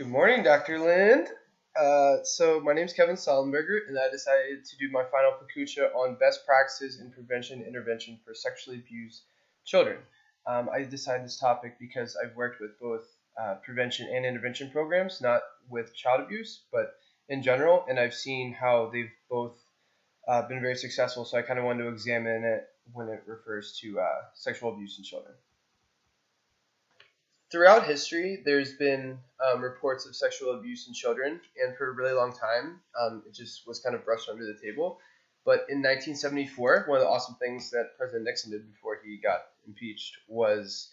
Good morning, Dr. Lind. So my name is Kevin Sollenberger, and I decided to do my final pechucha on best practices in prevention and intervention for sexually abused children. I decided this topic because I've worked with both prevention and intervention programs, not with child abuse, but in general, and I've seen how they've both been very successful. So I kind of wanted to examine it when it refers to sexual abuse in children. Throughout history, there's been reports of sexual abuse in children, and for a really long time, it just was kind of brushed under the table. But in 1974, one of the awesome things that President Nixon did before he got impeached was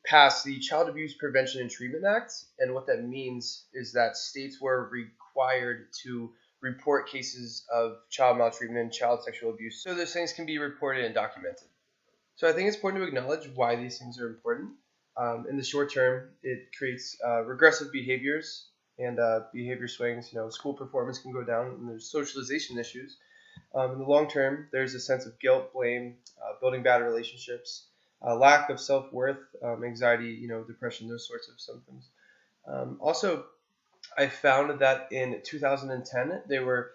pass the Child Abuse Prevention and Treatment Act. And what that means is that states were required to report cases of child maltreatment and child sexual abuse so those things can be reported and documented. So I think it's important to acknowledge why these things are important. In the short term, it creates regressive behaviors and behavior swings. School performance can go down, and there's socialization issues. In the long term, there's a sense of guilt, blame, building bad relationships, lack of self-worth, anxiety, depression, those sorts of symptoms. Also, I found that in 2010, there were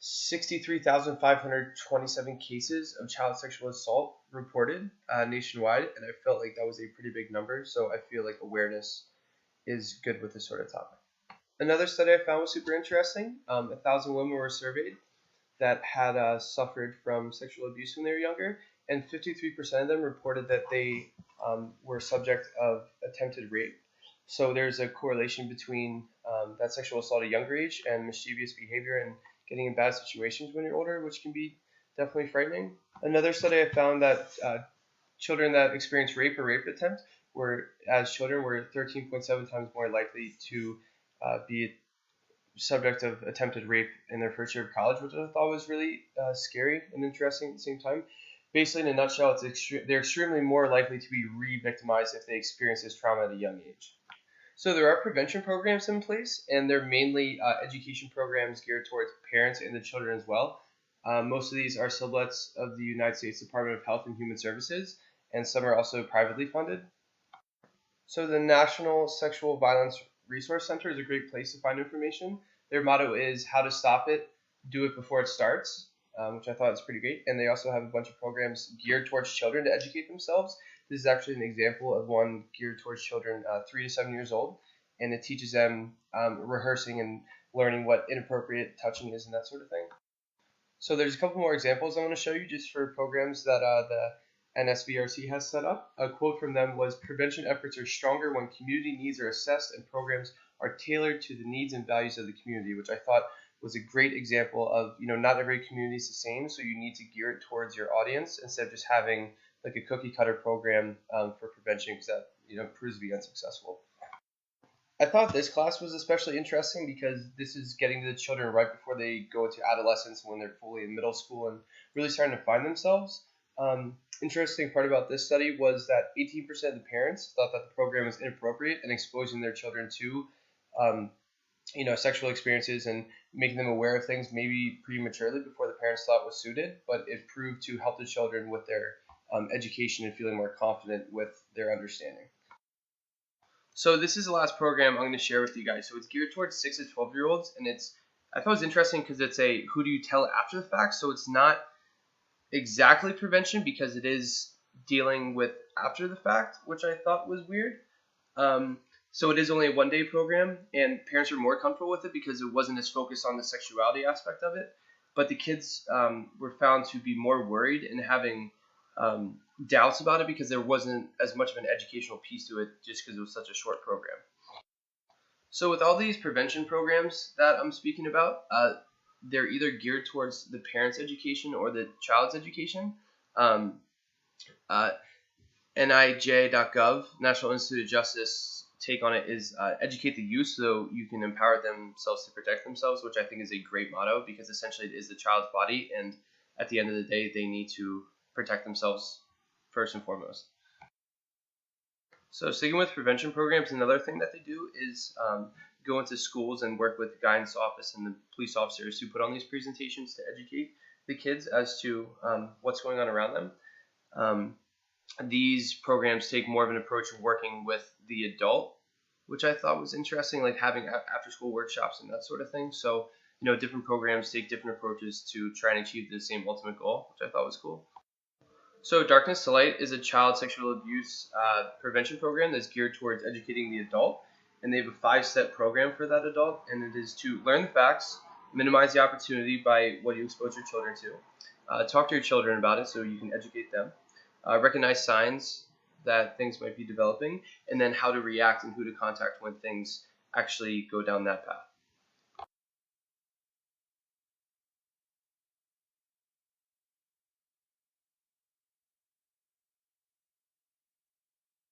63,527 cases of child sexual assault reported nationwide, and I felt like that was a pretty big number, so I feel like awareness is good with this sort of topic. Another study I found was super interesting. 1,000 women were surveyed that had suffered from sexual abuse when they were younger, and 53% of them reported that they were subject of attempted rape. So there's a correlation between that sexual assault at a younger age and mischievous behavior and getting in bad situations when you're older, which can be definitely frightening. Another study I found that children that experienced rape or rape attempt were 13.7 times more likely to be subject of attempted rape in their first year of college, which I thought was really scary and interesting at the same time. Basically, in a nutshell, they're extremely more likely to be re-victimized if they experience this trauma at a young age. So there are prevention programs in place, and they're mainly education programs geared towards parents and the children as well. Most of these are sublets of the United States Department of Health and Human Services, and some are also privately funded. So the National Sexual Violence Resource Center is a great place to find information. Their motto is how to stop it, do it before it starts, which I thought was pretty great. And they also have a bunch of programs geared towards children to educate themselves. This is actually an example of one geared towards children 3 to 7 years old, and it teaches them rehearsing and learning what inappropriate touching is and that sort of thing. So there's a couple more examples I want to show you just for programs that the NSVRC has set up. A quote from them was, "Prevention efforts are stronger when community needs are assessed and programs are tailored to the needs and values of the community," which I thought was a great example of, not every community is the same, so you need to gear it towards your audience instead of just having like a cookie cutter program for prevention, because that proves to be unsuccessful. I thought this class was especially interesting because this is getting to the children right before they go into adolescence, when they're fully in middle school and really starting to find themselves. Interesting part about this study was that 18% of the parents thought that the program was inappropriate and exposing their children to sexual experiences and making them aware of things maybe prematurely before the parents thought was suited, but it proved to help the children with their education and feeling more confident with their understanding. So this is the last program I'm going to share with you guys. So it's geared towards 6 to 12-year-olds, and I thought it was interesting because it's a who do you tell after the fact. So it's not exactly prevention because it is dealing with after the fact, which I thought was weird. So it is only a one-day program, and parents are more comfortable with it because it wasn't as focused on the sexuality aspect of it. But the kids were found to be more worried and having doubts about it because there wasn't as much of an educational piece to it just because it was such a short program. So with all these prevention programs that I'm speaking about, they're either geared towards the parent's education or the child's education. NIJ.gov, National Institute of Justice, take on it is educate the youth so you can empower themselves to protect themselves, which I think is a great motto because essentially it is the child's body, and at the end of the day, they need to protect themselves first and foremost. So sticking with prevention programs, another thing that they do is go into schools and work with the guidance office and the police officers who put on these presentations to educate the kids as to what's going on around them. These programs take more of an approach of working with the adult which I thought was interesting, like having after school workshops and that sort of thing. So, different programs take different approaches to try and achieve the same ultimate goal, which I thought was cool. So, Darkness to Light is a child sexual abuse prevention program that's geared towards educating the adult. And they have a 5-step program for that adult, and it is to learn the facts, minimize the opportunity by what you expose your children to, talk to your children about it so you can educate them, recognize signs that things might be developing, and then how to react and who to contact when things actually go down that path.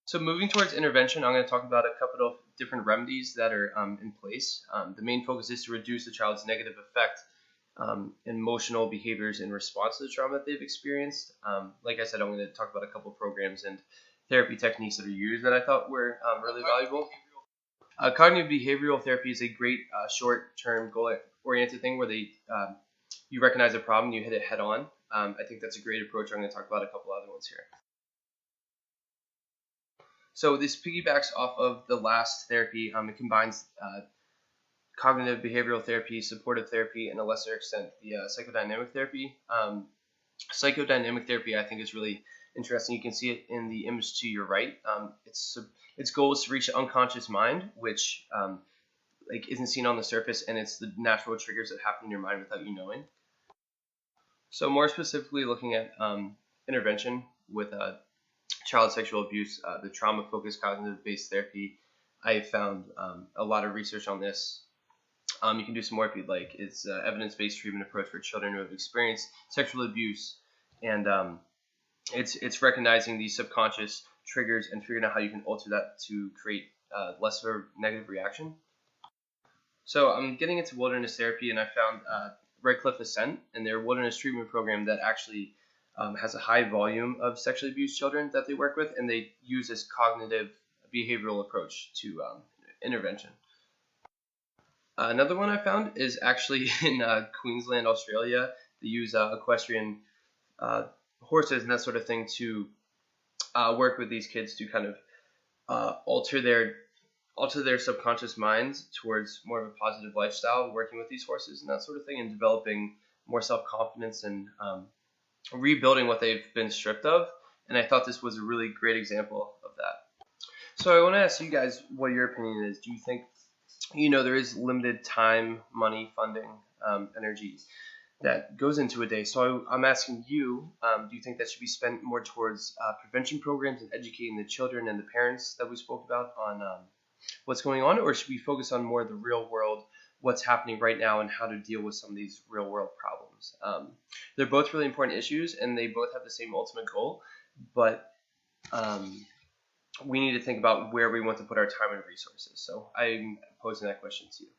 So moving towards intervention, I'm going to talk about a couple of different remedies that are in place. The main focus is to reduce the child's negative effect, emotional behaviors in response to the trauma that they've experienced. Like I said, I'm going to talk about a couple of programs and therapy techniques that are used that I thought were really valuable. Cognitive behavioral therapy is a great short-term goal-oriented thing where you recognize a problem, you hit it head on. I think that's a great approach. I'm going to talk about a couple other ones here. So this piggybacks off of the last therapy. It combines cognitive behavioral therapy, supportive therapy, and a lesser extent the psychodynamic therapy. Psychodynamic therapy, I think, is really interesting. You can see it in the image to your right. Its goal is to reach the unconscious mind, which isn't seen on the surface, and it's the natural triggers that happen in your mind without you knowing. So more specifically, looking at intervention with child sexual abuse, the trauma-focused cognitive-based therapy, I found a lot of research on this. You can do some more if you'd like. It's an evidence-based treatment approach for children who have experienced sexual abuse, and it's recognizing these subconscious triggers and figuring out how you can alter that to create less of a negative reaction. So I'm getting into wilderness therapy, and I found Red Cliff Ascent and their wilderness treatment program that actually has a high volume of sexually abused children that they work with, and they use this cognitive behavioral approach to intervention. Another one I found is actually in Queensland, Australia. They use equestrian horses and that sort of thing to work with these kids to kind of alter their subconscious minds towards more of a positive lifestyle, working with these horses and that sort of thing, and developing more self-confidence and rebuilding what they've been stripped of. And I thought this was a really great example of that. So I want to ask you guys what your opinion is. Do you think, there is limited time, money, funding, energy that goes into a day? So I'm asking you, do you think that should be spent more towards prevention programs and educating the children and the parents that we spoke about on what's going on, or should we focus on more of the real world, what's happening right now, and how to deal with some of these real world problems? They're both really important issues, and they both have the same ultimate goal, but we need to think about where we want to put our time and resources. So I'm posing that question to you.